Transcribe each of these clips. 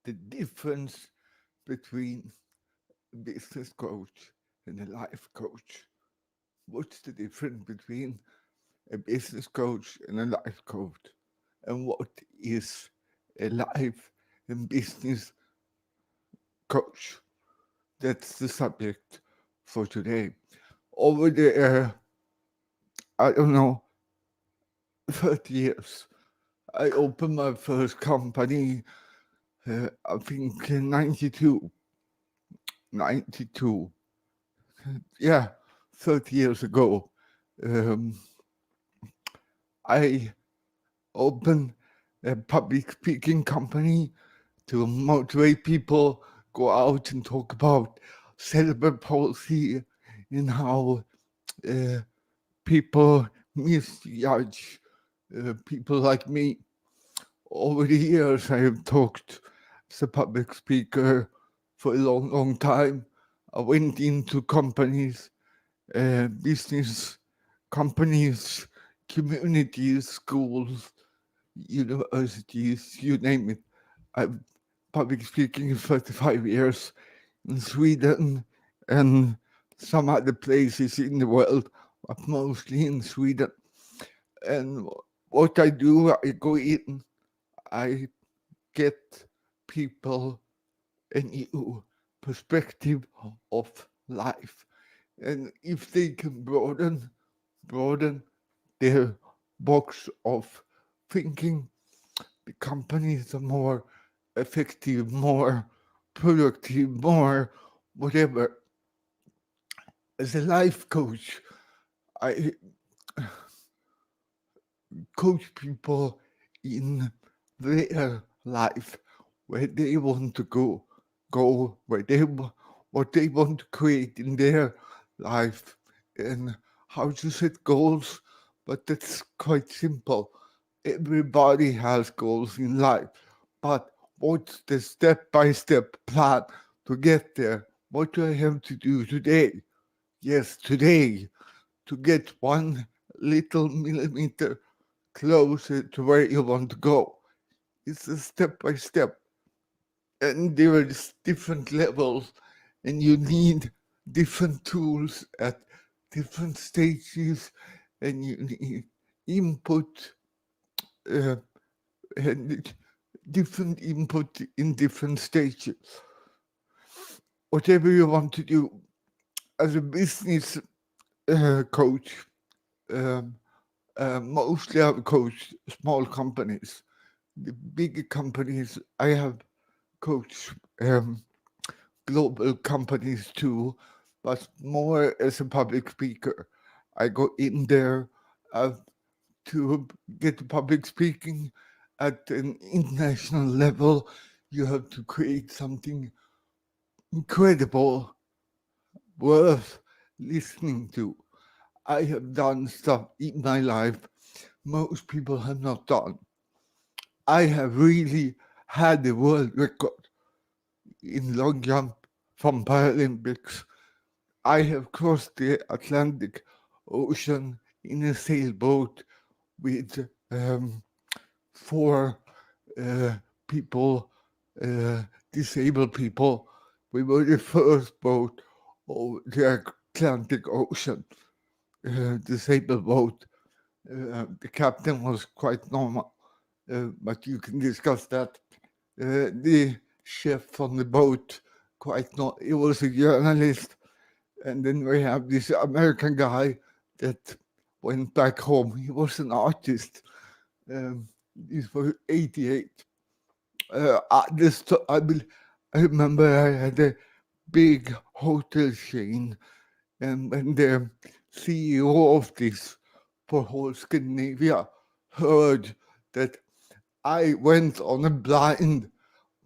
the difference between a business coach and a life coach. What's the difference between a business coach and a life coach? And what is a life and business coach? That's the subject for today. Over the, I don't know, 30 years, I opened my first company, I think in 92. 92. Yeah, 30 years ago. Um, I opened a public speaking company to motivate people, go out and talk about cerebral palsy and how uh, people misjudge people like me. Over the years, I have talked as a public speaker for a long, long time. I went into companies, business companies, communities, schools, universities, you name it. I've public speaking for 35 years in Sweden and some other places in the world, but mostly in Sweden. And what I do, I go in, I get people a new perspective of life. And if they can broaden their box of thinking, the companies are more effective, more productive, more whatever. As a life coach, I coach people in their life, where they want to go where what they want to create in their life, and how to set goals. But that's quite simple. Everybody has goals in life, but what's the step-by-step plan to get there? What do I have to do today? Yes, today, to get one little millimeter closer to where you want to go. It's a step by step, and there is different levels, and you need different tools at different stages, and you need input uh, and different input in different stages. Whatever you want to do as a business coach, um, mostly I've coached small companies. The bigger companies, I have coached global companies too, but more as a public speaker. I go in there uh, to get public speaking at an international level. You have to create something incredible, worth listening to. I have done stuff in my life most people have not done. I have really had the world record in long jump from Paralympics. I have crossed the Atlantic Ocean in a sailboat with four uh, people, uh, disabled people. We were the first boat over the Atlantic Ocean, disabled boat. The captain was quite normal, but you can discuss that. The chef on the boat, quite not, he was a journalist. And then we have this American guy that went back home. He was an artist. This was 88. I remember I had a big hotel chain, and when the CEO of this for whole Scandinavia heard that I went on a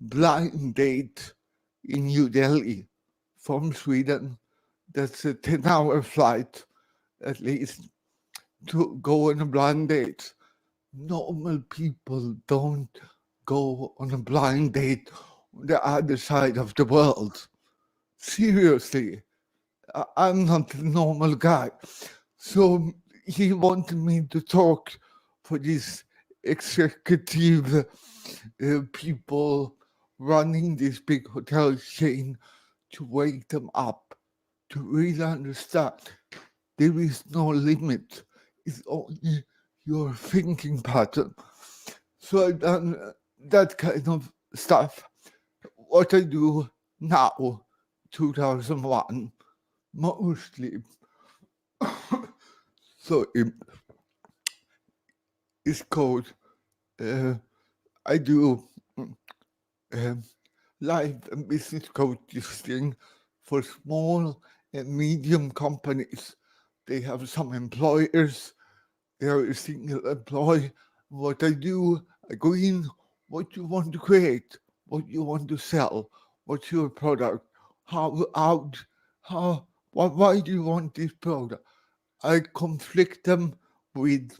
blind date in New Delhi from Sweden. That's a 10-hour flight at least to go on a blind date. Normal people don't go on a blind date on the other side of the world. Seriously, I'm not a normal guy. So he wanted me to talk for these executive people running this big hotel chain to wake them up, to really understand there is no limit. It's only your thinking pattern. So I've done that kind of stuff. What I do now, 2001, mostly, so it's called, I do um, life and business coaching for small and medium companies. They have some employers, they are a single employee. What I do, I go in, what you want to create, what you want to sell, what's your product, why do you want this product? I conflict them with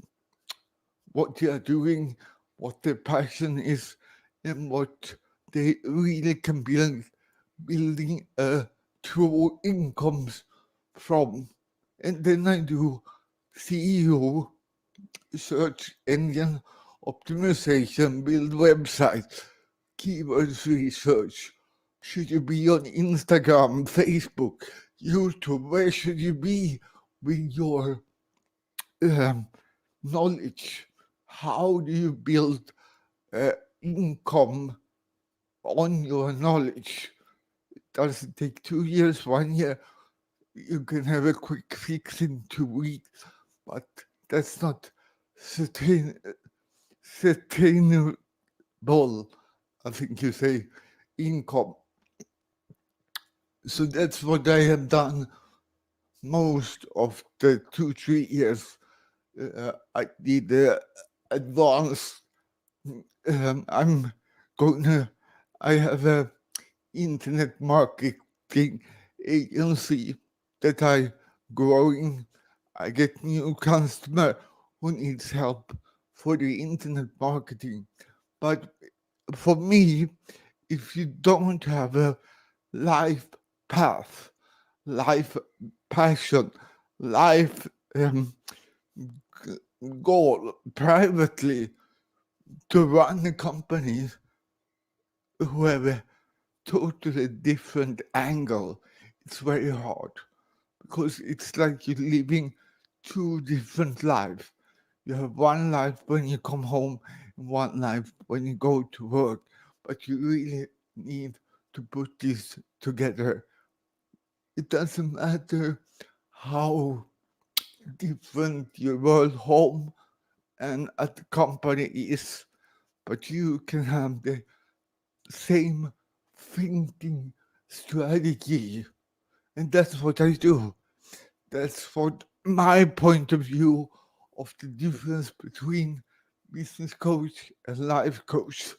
what they are doing, what their passion is, and what they really can build, building true incomes from. And then I do CEO, search engine optimization, build websites, keywords research. Should you be on Instagram, Facebook, YouTube? Where should you be with your knowledge? How do you build income on your knowledge? It doesn't take 2 years, 1 year. You can have a quick fix in 2 weeks, but that's not sustainable, I think you say, income. So that's what I have done most of the 2-3 years. I did advanced. I'm going to. I have a internet marketing agency that I growing. I get new customer who needs help for the internet marketing. But for me, if you don't have a life path, life passion, life goal privately to run a company who have a totally different angle, it's very hard because it's like you're living 2 different lives. You have one life when you come home and one life when you go to work, but you really need to put this together. It doesn't matter how different your world home and at the company is, but you can have the same thinking strategy. And that's what I do. That's what my point of view of the difference between business coach and life coach.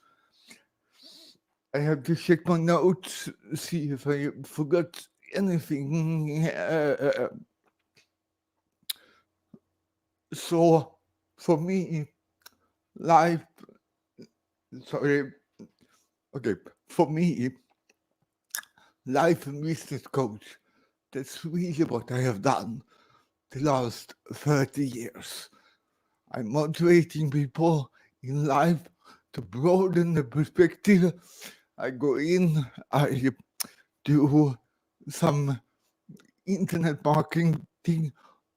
I have to check my notes, see if I forgot anything. So for me, life, sorry, okay, for me, life and business coach, that's really what I have done the last 30 years. I'm motivating people in life to broaden the perspective. I go in, I do some internet marketing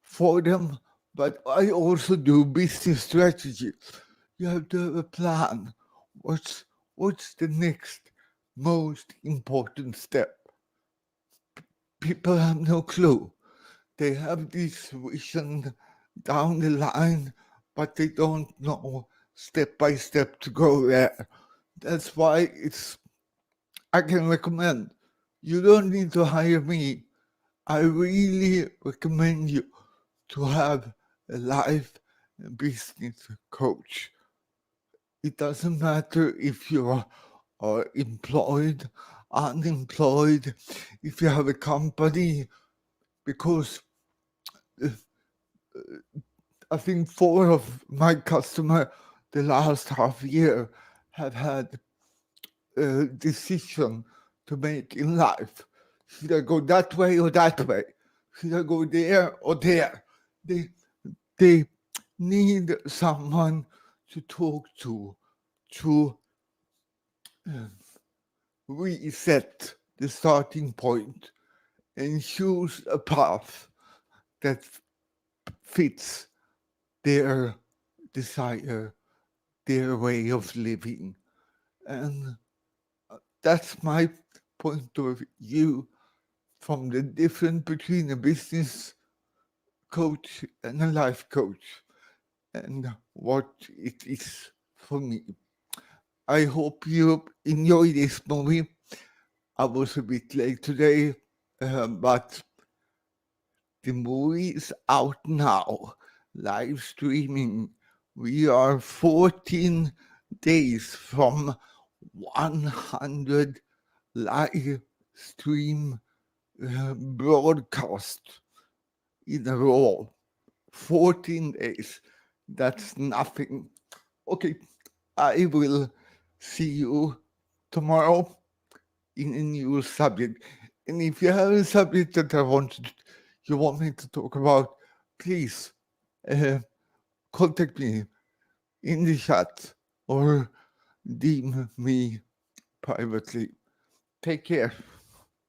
for them, but I also do business strategy. You have to have a plan. What's the next most important step? People have no clue. They have this vision down the line, but they don't know step by step to go there. That's why I can recommend. You don't need to hire me. I really recommend you to have a life and business coach. It doesn't matter if you're employed, unemployed, if you have a company, because I think 4 of my customer the last half year have had a decision to make in life. Should I go that way or that way? Should I go there or there? They need someone to talk to uh, reset the starting point and choose a path that fits their desire, their way of living. And that's my point of view from the difference between a business coach and a life coach and what it is for me. I hope you enjoy this movie. I was a bit late today, but the movie is out now, live streaming. We are 14 days from 100 live stream broadcast in a row. 14 days. That's nothing. Okay, I will see you tomorrow in a new subject. And if you have a subject that you want me to talk about, please uh, contact me in the chat or DM me privately. Take care.